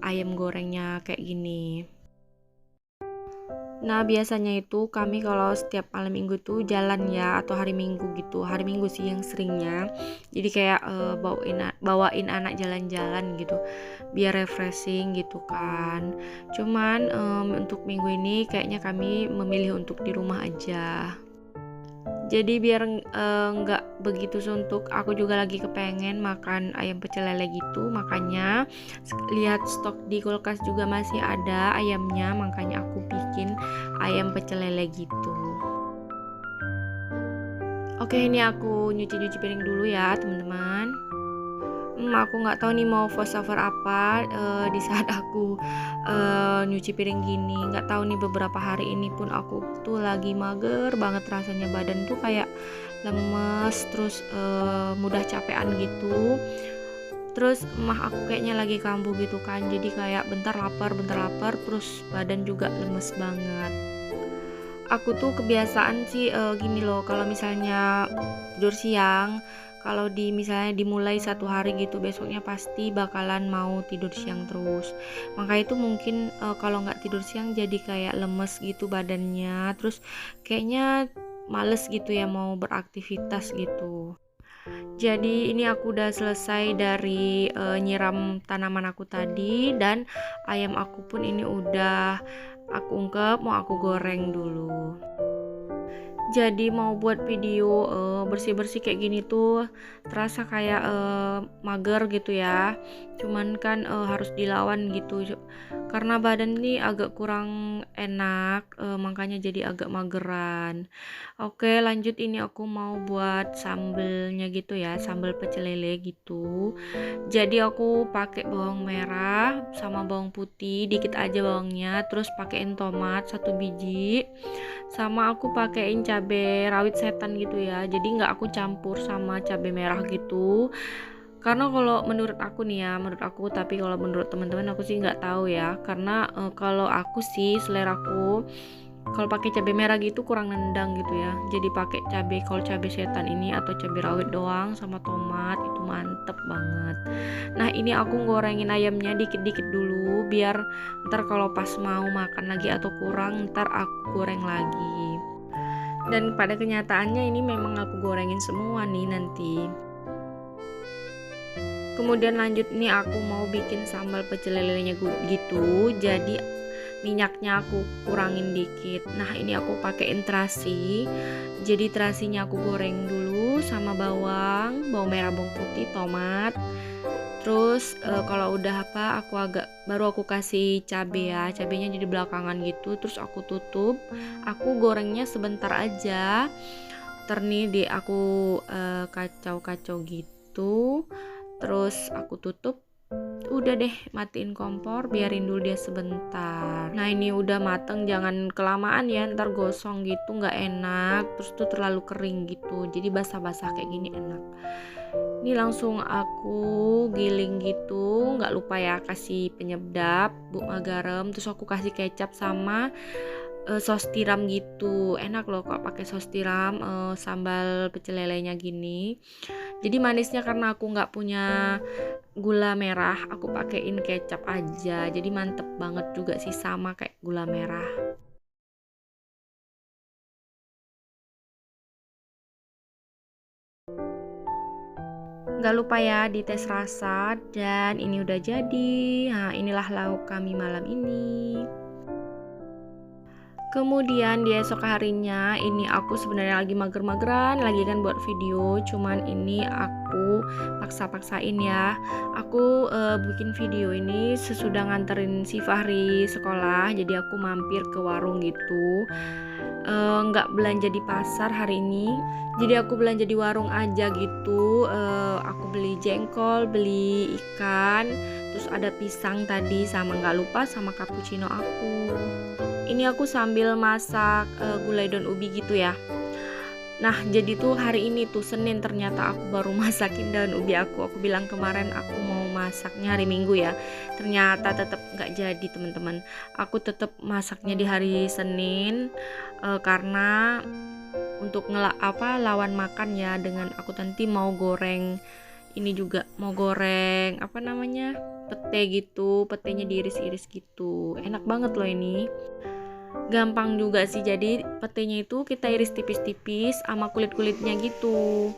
ayam gorengnya kayak gini. Nah, biasanya itu kami kalau setiap malam minggu tuh jalan ya, atau hari minggu gitu. Hari minggu sih yang seringnya. Jadi kayak bawain anak jalan-jalan gitu, biar refreshing gitu kan. Cuman untuk minggu ini kayaknya kami memilih untuk di rumah aja. Jadi biar nggak begitu suntuk, aku juga lagi kepengen makan ayam pecel lele gitu, makanya lihat stok di kulkas juga masih ada ayamnya, makanya aku bikin ayam pecel lele gitu. Oke, ini aku nyuci piring dulu ya teman-teman. Aku nggak tahu nih mau voice over apa di saat aku nyuci piring gini. Nggak tahu nih, beberapa hari ini pun aku tuh lagi mager banget, rasanya badan tuh kayak lemes, terus mudah capean gitu. Terus emah aku kayaknya lagi kambuh gitu kan, jadi kayak bentar lapar, terus badan juga lemes banget. Aku tuh kebiasaan sih gini loh, kalau misalnya tidur siang, kalau misalnya dimulai satu hari gitu, besoknya pasti bakalan mau tidur siang terus. Maka itu mungkin kalau nggak tidur siang jadi kayak lemes gitu badannya, terus kayaknya males gitu ya mau beraktivitas gitu. Jadi ini aku udah selesai dari nyiram tanaman aku tadi, dan ayam aku pun ini udah aku ungkep, mau aku goreng dulu. Jadi mau buat video bersih-bersih kayak gini tuh terasa kayak mager gitu ya. Cuman kan harus dilawan gitu. Karena badan ini agak kurang enak, makanya jadi agak mageran. Oke, lanjut, ini aku mau buat sambelnya gitu ya, sambal pecel lele gitu. Jadi aku pakai bawang merah sama bawang putih, dikit aja bawangnya, terus pakein tomat 1 biji. Sama aku pakein cabai rawit setan gitu ya, jadi nggak aku campur sama cabai merah gitu, karena kalau menurut aku nih ya, menurut aku, tapi kalau menurut teman-teman aku sih nggak tahu ya, karena kalau aku sih seleraku kalau pakai cabai merah gitu kurang nendang gitu ya, jadi pakai cabai, kalau cabai setan ini atau cabai rawit doang sama tomat itu mantep banget. Nah, ini aku gorengin ayamnya dikit-dikit dulu, biar ntar kalau pas mau makan lagi atau kurang, ntar aku goreng lagi. Dan pada kenyataannya ini memang aku gorengin semua nih nanti. Kemudian lanjut nih, aku mau bikin sambal pecel lelenya gitu, jadi minyaknya aku kurangin dikit. Nah, ini aku pakein terasi, jadi terasinya aku goreng dulu sama bawang merah, bawang putih, tomat. Terus kalau udah baru aku kasih cabai ya, cabainya jadi belakangan gitu, terus aku tutup, aku gorengnya sebentar aja. Aku kacau-kacau gitu, terus aku tutup. Udah deh, matiin kompor, biarin dulu dia sebentar. Nah, ini udah mateng, jangan kelamaan ya, ntar gosong gitu nggak enak, terus tuh terlalu kering gitu, jadi basah-basah kayak gini enak. Ini langsung aku giling gitu, nggak lupa ya kasih penyedap, garam, terus aku kasih kecap sama saus tiram gitu. Enak loh kok pakai saus tiram sambal pecel lelenya gini. Jadi manisnya karena aku nggak punya gula merah, aku pakein kecap aja, jadi mantep banget juga sih, sama kayak gula merah. Nggak lupa ya dites rasa, dan ini udah jadi. Nah, inilah lauk kami malam ini. Kemudian di esok harinya, ini aku sebenarnya lagi mager-mageran lagi kan buat video, cuman ini aku paksa-paksain ya. Aku bikin video ini sesudah nganterin si Fahri sekolah, jadi aku mampir ke warung gitu. Nggak belanja di pasar hari ini, jadi aku belanja di warung aja gitu. Aku beli jengkol, beli ikan, terus ada pisang tadi, sama nggak lupa sama cappuccino aku. Ini aku sambil masak gulai daun ubi gitu ya. Nah, jadi tuh hari ini tuh Senin, ternyata aku baru masakin daun ubi aku. Aku bilang kemarin aku mau masaknya hari Minggu ya. Ternyata tetap nggak jadi teman-teman. Aku tetap masaknya di hari Senin karena untuk lawan makan ya, dengan aku nanti mau goreng Ini juga mau goreng apa namanya, pete gitu, petenya diiris-iris gitu. Enak banget loh ini. Gampang juga sih, jadi petenya itu kita iris tipis-tipis sama kulit-kulitnya gitu.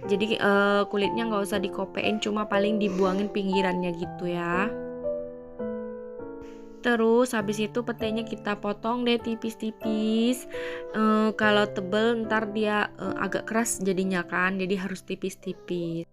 Jadi kulitnya nggak usah dikopein, cuma paling dibuangin pinggirannya gitu ya. Terus habis itu petenya kita potong deh tipis-tipis. Kalau tebel ntar dia agak keras jadinya kan, jadi harus tipis-tipis.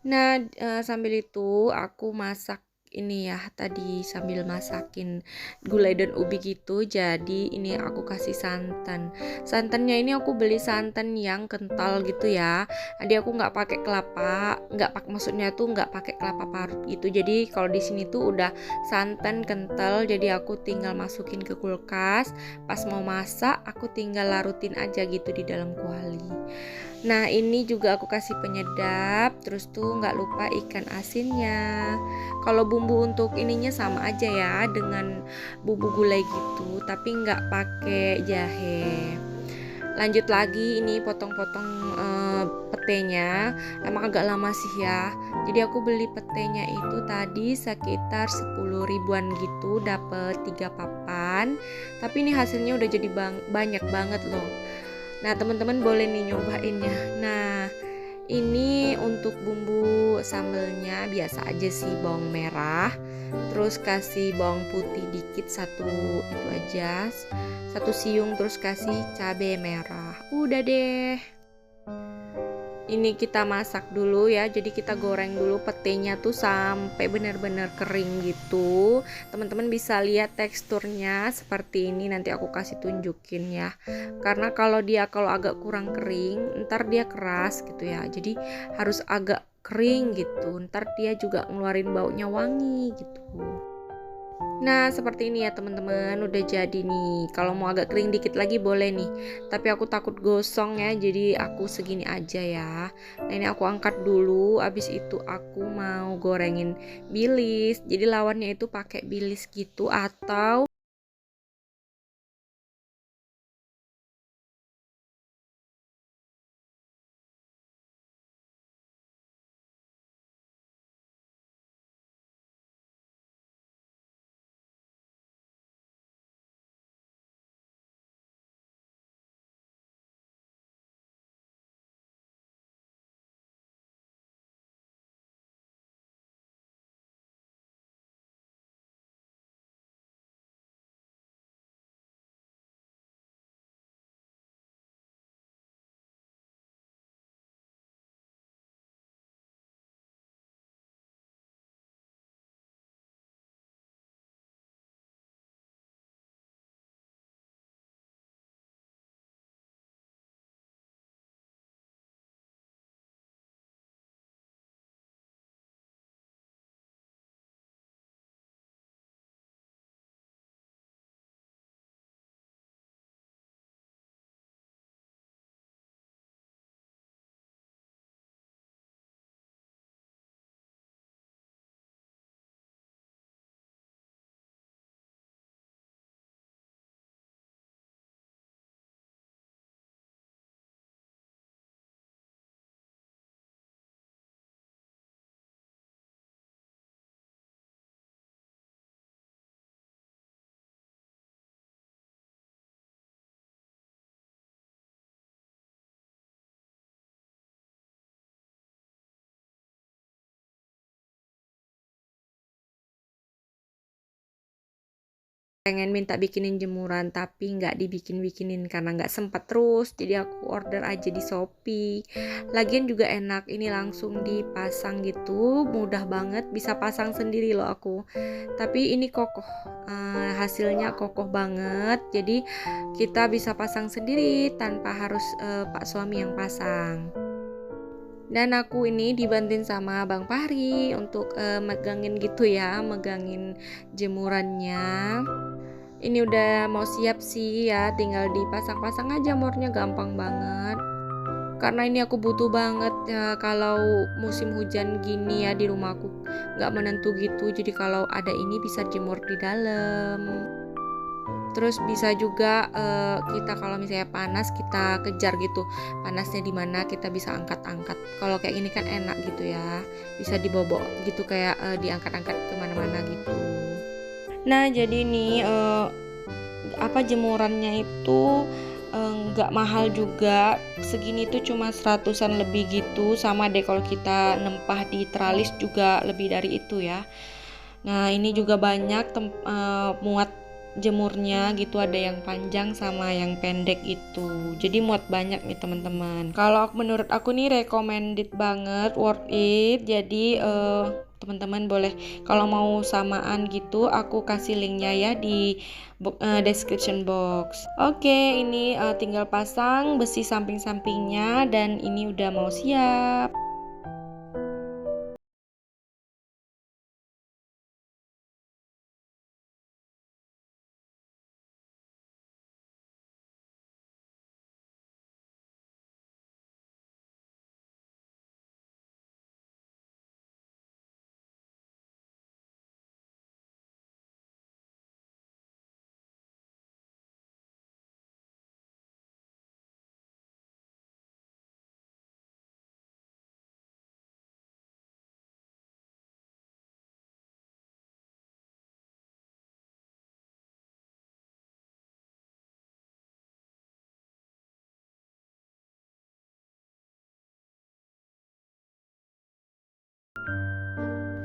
Nah, sambil itu aku masak ini ya, tadi sambil masakin gulai dan ubi gitu. Jadi ini aku kasih santan. Santannya ini aku beli santan yang kental gitu ya. Jadi aku nggak pakai kelapa, maksudnya tuh nggak pakai kelapa parut gitu. Jadi kalau di sini tuh udah santan kental. Jadi aku tinggal masukin ke kulkas. Pas mau masak, aku tinggal larutin aja gitu di dalam kuali. Nah ini juga aku kasih penyedap. Terus tuh nggak lupa ikan asinnya. Kalau bumbu untuk ininya sama aja ya dengan bumbu gulai gitu, tapi nggak pakai jahe. Lanjut lagi ini potong-potong petenya. Emang agak lama sih ya. Jadi aku beli petenya itu tadi sekitar 10 ribuan gitu, dapet 3 papan. Tapi ini hasilnya udah jadi banyak banget loh. Nah teman-teman boleh nih nyobainnya. Nah ini untuk bumbu sambelnya biasa aja sih, bawang merah, terus kasih bawang putih dikit satu, itu aja, satu siung, terus kasih cabai merah. Udah deh. Ini kita masak dulu ya, jadi kita goreng dulu petenya tuh sampai benar-benar kering gitu. Teman-teman bisa lihat teksturnya seperti ini, nanti aku kasih tunjukin ya. Karena kalau agak kurang kering, ntar dia keras gitu ya. Jadi harus agak kering gitu, ntar dia juga ngeluarin baunya wangi gitu. Nah seperti ini ya teman-teman, udah jadi nih. Kalau mau agak kering dikit lagi boleh nih, tapi aku takut gosong ya, jadi aku segini aja ya. Nah ini aku angkat dulu, abis itu aku mau gorengin bilis. Jadi lawannya itu pakai bilis gitu, atau pengen minta bikinin jemuran tapi nggak dibikin-bikinin karena nggak sempat terus, jadi aku order aja di Shopee. Lagian juga enak, ini langsung dipasang gitu, mudah banget, bisa pasang sendiri loh aku. Tapi ini kokoh, hasilnya kokoh banget, jadi kita bisa pasang sendiri tanpa harus Pak suami yang pasang. Dan aku ini dibantuin sama Bang Fahri untuk megangin gitu ya, megangin jemurannya. Ini udah mau siap sih ya, tinggal dipasang-pasang aja, jamurnya gampang banget. Karena ini aku butuh banget ya, kalau musim hujan gini ya di rumahku nggak menentu gitu, jadi kalau ada ini bisa jemur di dalam. Terus bisa juga kita kalau misalnya panas kita kejar gitu panasnya di mana, kita bisa angkat-angkat. Kalau kayak gini kan enak gitu ya, bisa dibobok gitu kayak diangkat-angkat kemana-mana gitu. Nah jadi nih jemurannya itu nggak mahal juga, segini tuh cuma 100-an lebih gitu. Sama deh kalau kita nempah di tralis juga lebih dari itu ya. Nah ini juga banyak muat jemurnya gitu, ada yang panjang sama yang pendek itu, jadi muat banyak nih teman-teman. Kalau menurut aku nih recommended banget, worth it. Jadi teman-teman boleh kalau mau samaan gitu aku kasih linknya ya di description box. Oke, ini tinggal pasang besi samping-sampingnya dan ini udah mau siap.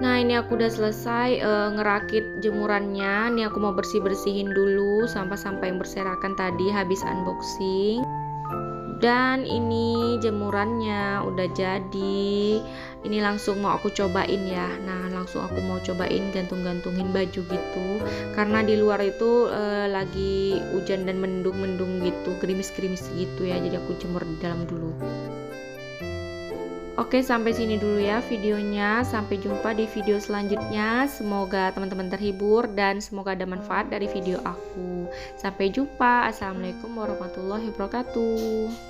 Nah ini aku udah selesai ngerakit jemurannya. Nih aku mau bersih-bersihin dulu sampah-sampah yang berserakan tadi habis unboxing. Dan ini jemurannya udah jadi. Ini langsung mau aku cobain ya. Nah langsung aku mau cobain gantung-gantungin baju gitu, karena di luar itu lagi hujan dan mendung-mendung gitu, gerimis-gerimis gitu ya. Jadi aku jemur di dalam dulu. Oke, sampai sini dulu ya videonya. Sampai jumpa di video selanjutnya. Semoga teman-teman terhibur dan semoga ada manfaat dari video aku. Sampai jumpa. Assalamualaikum warahmatullahi wabarakatuh.